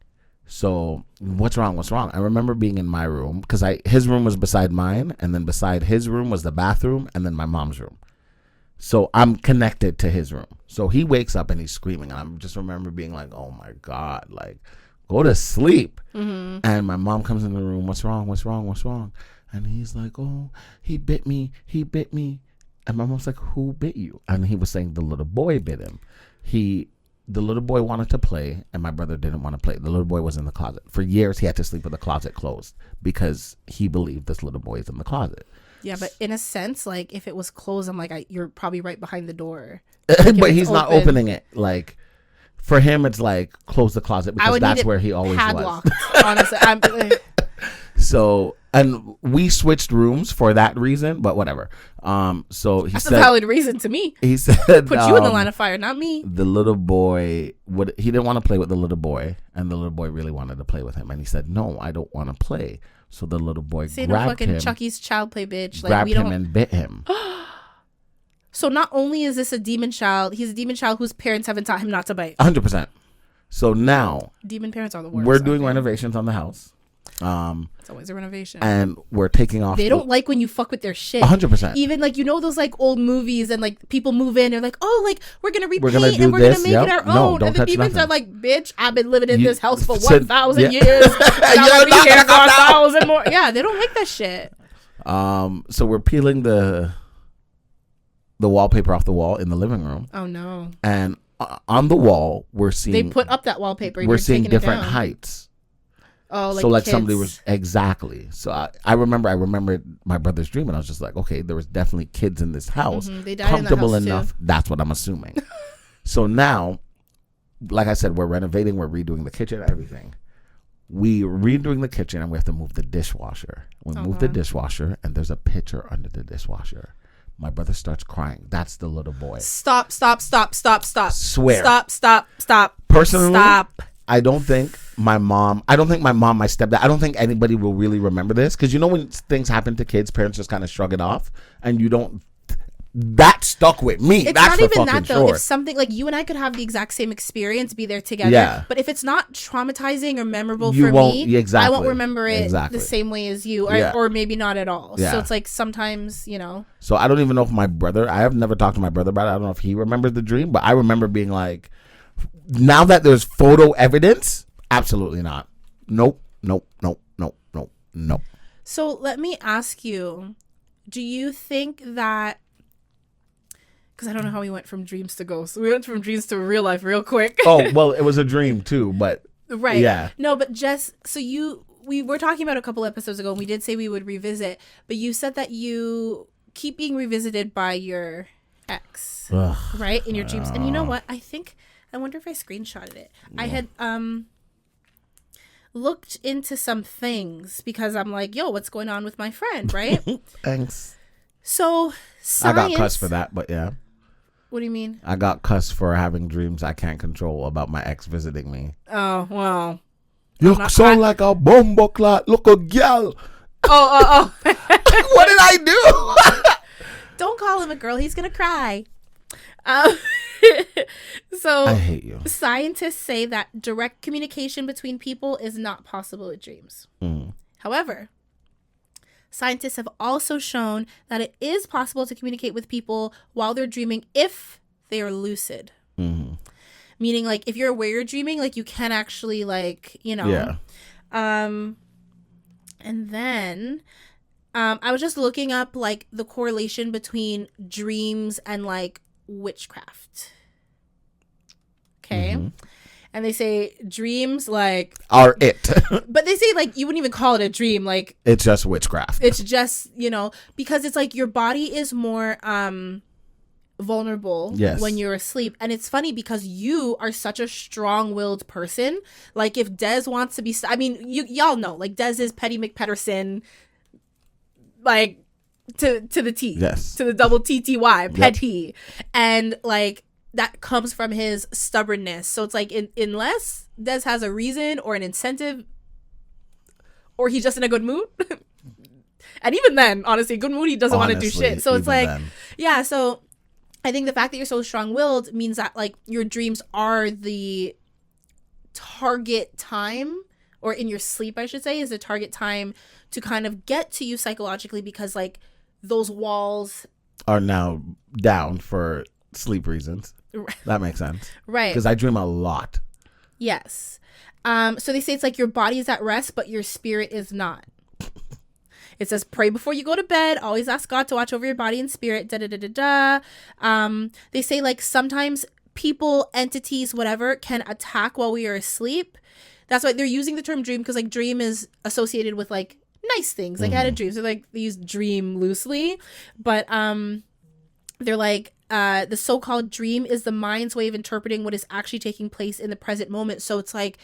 So what's wrong? I remember being in my room because his room was beside mine, and then beside his room was the bathroom, and then my mom's room. So I'm connected to his room. So he wakes up and he's screaming. And I just remember being like, oh my God, like, go to sleep. And my mom comes in the room. What's wrong? And he's like, oh, he bit me. And my mom's like, who bit you? And he was saying the little boy bit him. The little boy wanted to play and my brother didn't want to play. The little boy was in the closet. For years, he had to sleep with the closet closed because he believed this little boy is in the closet. Yeah, but in a sense, like, if it was closed, I'm like, you're probably right behind the door. Like, but he's not opening it. Like, for him, it's like, close the closet because that's where he always was. Honestly. So, and we switched rooms for that reason, but whatever. So he That's said, a valid reason to me. He said, put you in the line of fire, not me. The little boy he didn't want to play with the little boy, and the little boy really wanted to play with him, and he said, "No, I don't want to play." So the little boy grabbed him, Chucky's child play, bitch. Like, grabbed him and bit him. So not only is this a demon child, he's a demon child whose parents haven't taught him not to bite. 100%. So now, demon parents are the worst. We're doing renovations on the house. It's always a renovation, and we're taking off. They don't like when you fuck with their shit. 100%. Even like, you know, those like old movies and like people move in, they're like, oh, like we're gonna repaint and we're gonna make it our own. And the demons are like, bitch, I've been living in this house for 1,000 years. And I'm gonna be here for 1,000 more. Yeah, they don't like that shit. So we're peeling the wallpaper off the wall in the living room. Oh no. And on the wall, we're seeing, they put up that wallpaper. We're seeing different heights. Oh, like, so like kids. somebody was exactly. So I remember my brother's dream, and I was just like, okay, there was definitely kids in this house, they died comfortable in the house enough. too. That's what I'm assuming. So now, like I said, we're renovating, we're redoing the kitchen, everything. We redoing the kitchen, and we have to move the dishwasher. We move the dishwasher, and there's a pitcher under the dishwasher. My brother starts crying. That's the little boy. Stop. Swear. Stop. Personally, stop. I don't think my mom, my stepdad, I don't think anybody will really remember this. Because you know when things happen to kids, parents just kind of shrug it off. And you don't, that stuck with me. It's That's not even that though. Sure. If something like you and I could have the exact same experience, be there together. Yeah. But if it's not traumatizing or memorable you for won't, me, exactly. I won't remember it the same way as you, or maybe not at all. Yeah. So it's like sometimes, you know. So I don't even know if my brother, I have never talked to my brother about it. I don't know if he remembers the dream, but I remember being like, now that there's photo evidence, absolutely not. Nope. So let me ask you, do you think that, because I don't know how we went from dreams to ghosts. We went from dreams to real life real quick. Oh, well, it was a dream too, but. Right. Yeah. No, but Jess, so we were talking about a couple episodes ago, and we did say we would revisit, but you said that you keep being revisited by your ex, right? In your dreams. And you know what? I wonder if I screenshotted it. Yeah. I had looked into some things because I'm like, yo, what's going on with my friend, right? Thanks. So science, I got cussed for that, but yeah. What do you mean? I got cussed for having dreams I can't control about my ex visiting me. Oh, well. You sound like a bumbleclot. Look a gal. Oh. What did I do? Don't call him a girl. He's going to cry. So I hate you. Scientists say that direct communication between people is not possible with dreams. However, scientists have also shown that it is possible to communicate with people while they're dreaming if they are lucid. Meaning, like, if you're aware you're dreaming, like, you can actually, like, you know. Yeah. And then I was just looking up, like, the correlation between dreams and, like, witchcraft. Okay. And they say dreams, like, are it. But they say, like, you wouldn't even call it a dream. Like, it's just witchcraft. It's just, you know, because it's like your body is more vulnerable when you're asleep. And it's funny because you are such a strong-willed person. Like, if Des wants to be, I mean, y'all know, like, Des is Petty McPetterson, like, to the T. Yes. To the double TTY, Petty. And, like, that comes from his stubbornness. So it's like, unless Des has a reason or an incentive, or he's just in a good mood. And even then, honestly, good mood, he doesn't want to do shit. So it's like, yeah, so I think the fact that you're so strong-willed means that, like, your dreams are the target time, or in your sleep, I should say, is the target time to kind of get to you psychologically, because, like, those walls are now down for sleep reasons. That makes sense. Right. Because I dream a lot. Yes. So they say it's like your body is at rest, but your spirit is not. It says, pray before you go to bed. Always ask God to watch over your body and spirit. They say, like, sometimes people, entities, whatever, can attack while we are asleep. That's why they're using the term dream, because, like, dream is associated with, like, nice things. Like, I had a dream. So, like, they use dream loosely. But they're like, the so-called dream is the mind's way of interpreting what is actually taking place in the present moment. So it's like,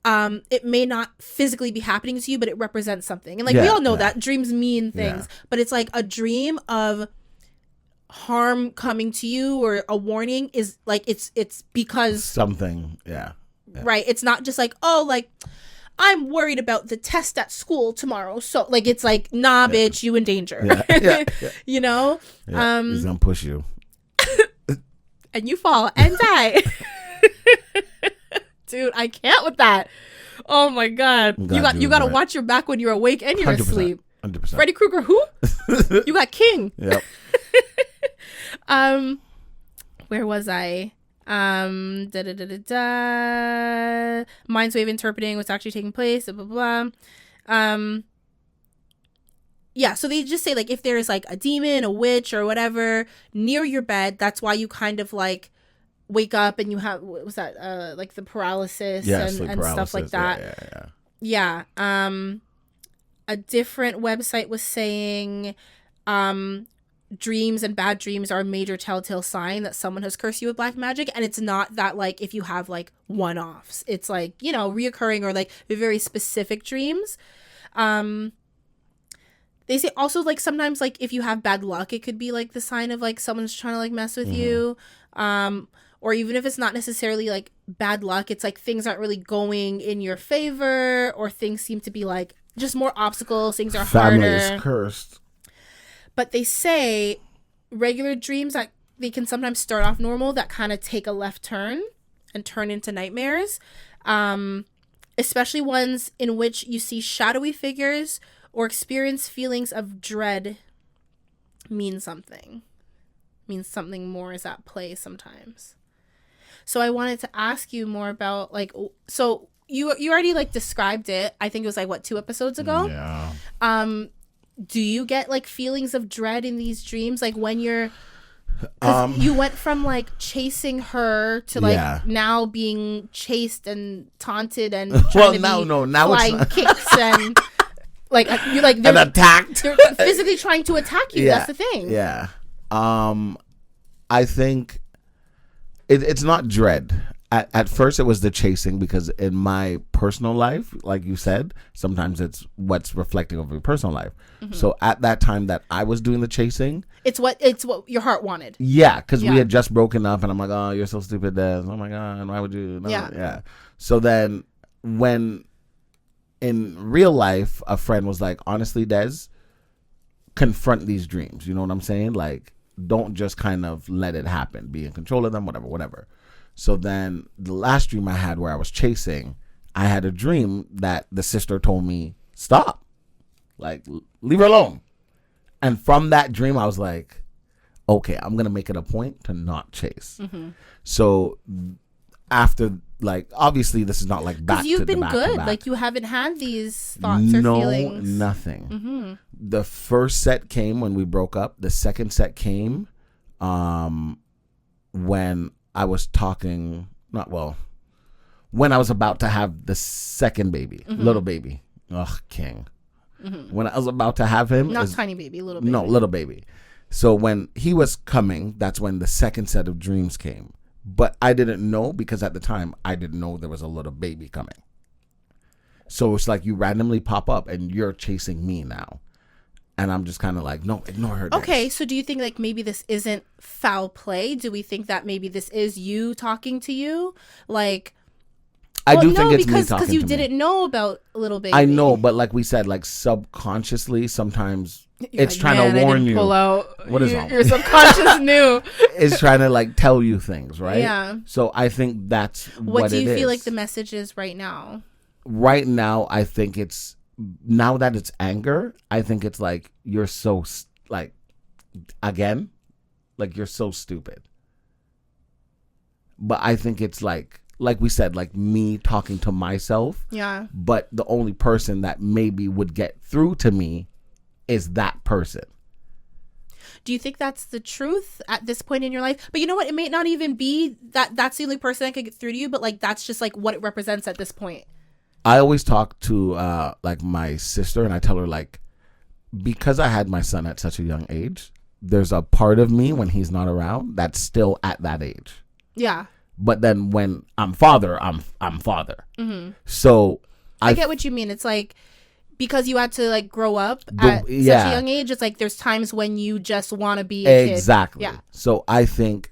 it may not physically be happening to you, but it represents something. And like we all know that dreams mean things, but it's like a dream of harm coming to you or a warning is like it's because something. Right. It's not just like, oh, like I'm worried about the test at school tomorrow. So like it's like, nah, bitch, you in danger. You know? He's gonna push you. And you fall and die. Dude, I can't with that. Oh my God. You got to watch your back when you're awake and you're 100%, asleep. 100%. Freddy Krueger, who? You got King. Yep. Where was I? Mind's wave interpreting what's actually taking place, blah, blah, blah. Yeah, so they just say, like, if there's, like, a demon, a witch, or whatever near your bed, that's why you kind of, like, wake up and you have, what was that, like, the paralysis and paralysis, stuff like that. Yeah. A different website was saying dreams and bad dreams are a major telltale sign that someone has cursed you with black magic. And it's not that, like, if you have, like, one-offs. It's, like, you know, reoccurring or, like, very specific dreams. They say also, like, sometimes, like, if you have bad luck, it could be, like, the sign of, like, someone's trying to, like, mess with you. Or even if it's not necessarily, like, bad luck, it's, like, things aren't really going in your favor or things seem to be, like, just more obstacles. Things are harder. Family is cursed. But they say regular dreams, that they can sometimes start off normal, that kind of take a left turn and turn into nightmares. Especially ones in which you see shadowy figures or experience feelings of dread means something more is at play sometimes. So I wanted to ask you more about, like, so you already, like, described it. I think it was, like, what, 2 episodes ago? Yeah. Do you get, like, feelings of dread in these dreams? Like, when you're, 'cause you went from, like, chasing her to, like, now being chased and taunted and trying now flying it's kicks and like you like and attacked. They're physically trying to attack you. That's the thing. Yeah. I think it's not dread. At first it was the chasing, because in my personal life, like you said, sometimes it's what's reflecting of your personal life. Mm-hmm. So at that time that I was doing the chasing, it's what your heart wanted. Yeah, because we had just broken up, and I'm like, oh, you're so stupid, Des. Oh my God, why would you? No. Yeah. So then when in real life, a friend was like, honestly, Des, confront these dreams. You know what I'm saying? Like, don't just kind of let it happen. Be in control of them, whatever. So then the last dream I had where I was chasing, I had a dream that the sister told me, stop. Like, leave her alone. And from that dream, I was like, okay, I'm going to make it a point to not chase. Mm-hmm. So after, like, obviously this is not like back to the back. Because you've been good. Like, you haven't had these thoughts or feelings. No, nothing. Mm-hmm. The first set came when we broke up. The second set came when I was talking, when I was about to have the second baby, little baby. Ugh, King. Mm-hmm. When I was about to have him. Not tiny baby, little baby. No, little baby. So when he was coming, that's when the second set of dreams came. But I didn't know, because at the time, I didn't know there was a little baby coming. So it's like you randomly pop up and you're chasing me now. And I'm just kind of like, no, ignore her. Okay, so do you think, like, maybe this isn't foul play? Do we think that maybe this is you talking to you? Like, I do think it's me talking to me. Because you didn't know about little baby. I know, but like we said, like, subconsciously, sometimes it's trying to warn you. Pull out. What is wrong? Your subconscious knew. It's trying to, like, tell you things, right? Yeah. So I think that's what it is. What do you feel like the message is right now? Right now, I think it's, now that it's anger, I think it's like, you're so, like, again, like, you're so stupid. But I think it's like we said, like, me talking to myself. Yeah. But the only person that maybe would get through to me is that person. Do you think that's the truth at this point in your life? But you know what? It may not even be that that's the only person that could get through to you, but, like, that's just, like, what it represents at this point. I always talk to, like, my sister, and I tell her, like, because I had my son at such a young age, there's a part of me when he's not around that's still at that age. Yeah. But then when I'm father, I'm father. Mm-hmm. So I get what you mean. It's like, because you had to like grow up at such a young age, it's like there's times when you just want to be a exactly. kid. Yeah. So I think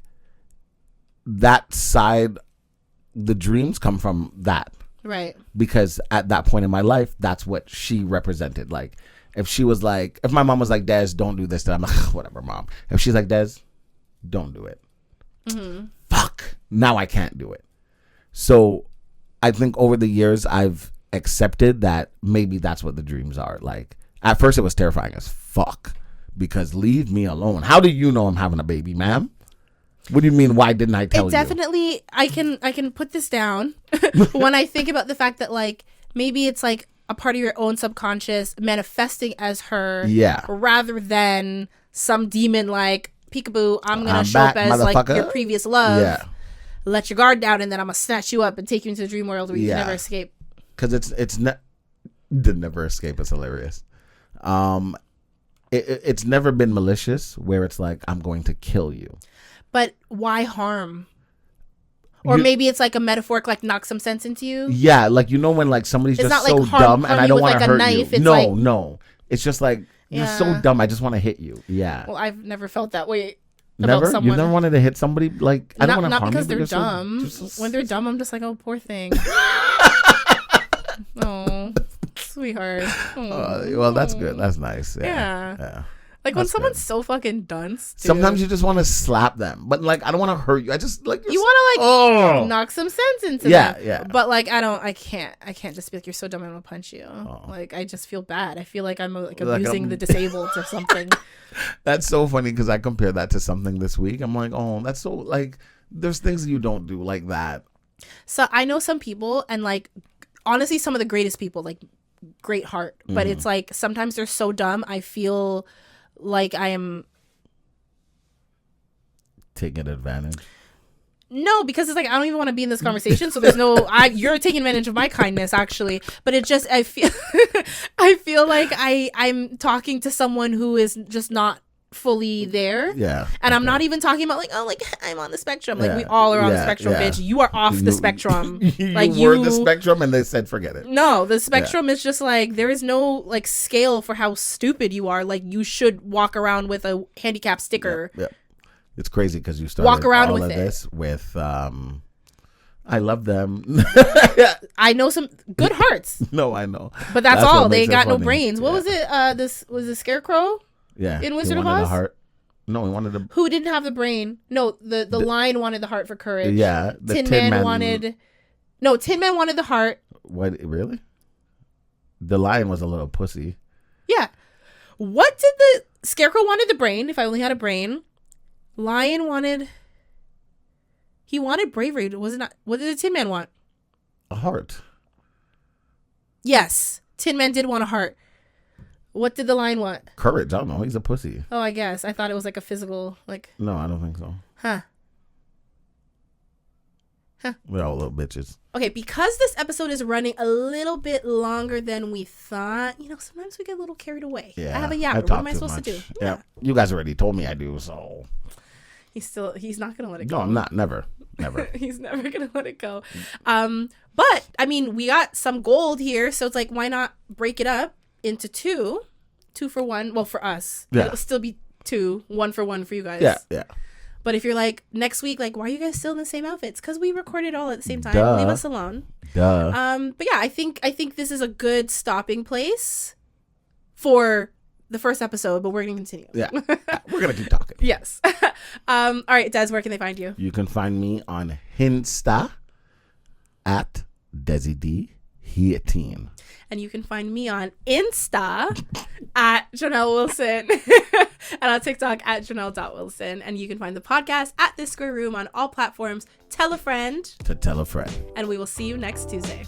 that side, the dreams come from that. Right. Because at that point in my life, that's what she represented. Like, if she was like, if my mom was like, Des, don't do this, then I'm like, whatever, mom. If she's like, Des, don't do it. Mm-hmm. Fuck. Now I can't do it. So I think over the years, I've accepted that maybe that's what the dreams are. Like, at first it was terrifying as fuck, because leave me alone. How do you know I'm having a baby, ma'am? What do you mean, why didn't I tell you? Definitely, I can put this down when I think about the fact that, like, maybe it's like a part of your own subconscious manifesting as her, rather than some demon like, peekaboo, I'm gonna show up as like your previous love, let your guard down, and then I'm gonna snatch you up and take you into the dream world where you can never escape. Because the never escape is hilarious. It's never been malicious where it's like, I'm going to kill you. But why harm? Or maybe it's like a metaphoric, like, knock some sense into you. Yeah, like, you know, when like somebody's it's just not so like dumb and I don't want to hurt knife. you. It's like, no. It's just like, you're so dumb, I just want to hit you. Yeah. Well, I've never felt that way. Never? About someone. You've never wanted to hit somebody? Like, I don't want to harm you. Not because they're dumb. When they're dumb, I'm just like, oh, poor thing. Oh, sweetheart. Well, that's good. That's nice. Yeah. Like, when someone's so fucking dunce, dude. Sometimes you just want to slap them, but like, I don't want to hurt you. I just like, you want to like knock some sense into them. Yeah. But like, I can't just be like, you're so dumb, I'm gonna punch you. Like, I just feel bad. I feel like I'm like abusing the disabled or something. That's so funny, because I compared that to something this week. I'm like, oh, that's so, like, there's things you don't do like that. So I know some people, and like, honestly, some of the greatest people, like, great heart, but it's like sometimes they're so dumb, I feel like I am taking advantage. No, because it's like, I don't even want to be in this conversation, so there's no you're taking advantage of my kindness, actually. But it just, I feel like I'm talking to someone who is just not fully there. Yeah. And I'm not even talking about like, oh, like, I'm on the spectrum. Like, we all are on the spectrum, bitch. You are off the spectrum. Like, you were the spectrum, and they said forget it. No, the spectrum is just like, there is no like scale for how stupid you are. Like, you should walk around with a handicap sticker. Yeah. It's crazy because you started walk around all with of this with I love them. I know some good hearts. No, I know. But that's all. They got no brains. What was it? This was a Scarecrow? Yeah. In Wizard of Oz? The heart. No, he wanted the... Who didn't have the brain? No, the lion wanted the heart for courage. Yeah. The Tin Man wanted... No, Tin Man wanted the heart. What? Really? The lion was a little pussy. Yeah. What did the... Scarecrow wanted the brain, if I only had a brain. Lion wanted... He wanted bravery. Was it not... What did the Tin Man want? A heart. Yes. Tin Man did want a heart. What did the lion want? Courage. I don't know. He's a pussy. Oh, I guess. I thought it was like a physical, like... No, I don't think so. Huh. We're all little bitches. Okay, because this episode is running a little bit longer than we thought, you know, sometimes we get a little carried away. Yeah, I have a yapper. What am I supposed to do? Yeah. You guys already told me I do, so... He's not going to let it go. No, I'm not. Never. He's never going to let it go. But, I mean, we got some gold here, so it's like, why not break it up into two for one? Well, for us. Yeah. It'll still be 2, 1 for 1 for you guys. Yeah. But if you're like, next week, like, why are you guys still in the same outfits? Because we recorded all at the same time. Duh. Leave us alone. Duh. But yeah, I think this is a good stopping place for the first episode, but we're going to continue. Yeah. We're going to keep talking. Yes. All right, Des, where can they find you? You can find me on Insta at DesiD18. And you can find me on Insta at Janelle Wilson and on TikTok at Janelle.Wilson. And you can find the podcast at This Square Room on all platforms. Tell a friend. To tell a friend. And we will see you next Tuesday.